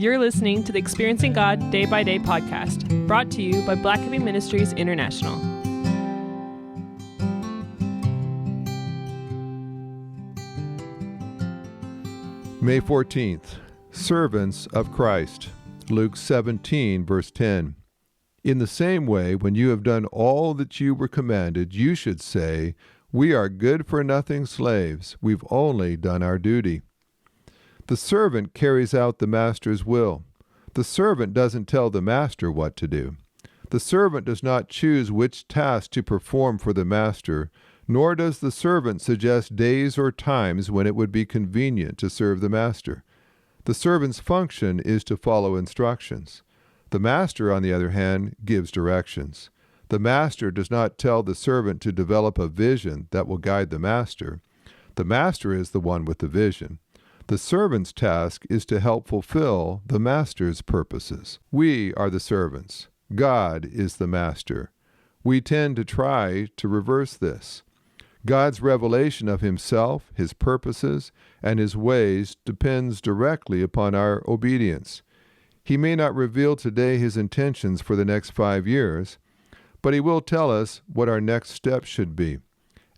You're listening to the Experiencing God Day by Day podcast, brought to you by Blackaby Ministries International. May 14th, Servants of Christ, Luke 17, verse 10. In the same way, when you have done all that you were commanded, you should say, "We are good-for-nothing slaves. We've only done our duty." The servant carries out the master's will. The servant doesn't tell the master what to do. The servant does not choose which task to perform for the master, nor does the servant suggest days or times when it would be convenient to serve the master. The servant's function is to follow instructions. The master, on the other hand, gives directions. The master does not tell the servant to develop a vision that will guide the master. The master is the one with the vision. The servant's task is to help fulfill the master's purposes. We are the servants. God is the master. We tend to try to reverse this. God's revelation of himself, his purposes, and his ways depends directly upon our obedience. He may not reveal today his intentions for the next 5 years, but he will tell us what our next step should be.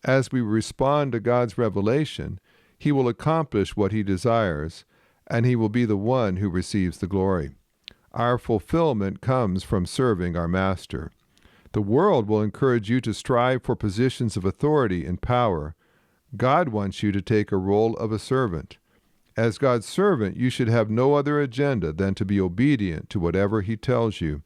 As we respond to God's revelation, he will accomplish what he desires, and he will be the one who receives the glory. Our fulfillment comes from serving our master. The world will encourage you to strive for positions of authority and power. God wants you to take a role of a servant. As God's servant, you should have no other agenda than to be obedient to whatever he tells you.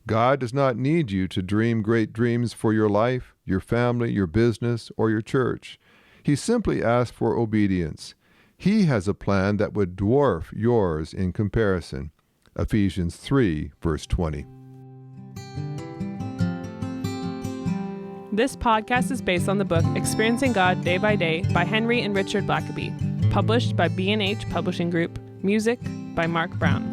God does not need you to dream great dreams for your life, your family, your business, or your church. He simply asks for obedience. He has a plan that would dwarf yours in comparison. Ephesians 3, verse 20. This podcast is based on the book Experiencing God Day by Day by Henry and Richard Blackaby, published by B&H Publishing Group, music by Mark Brown.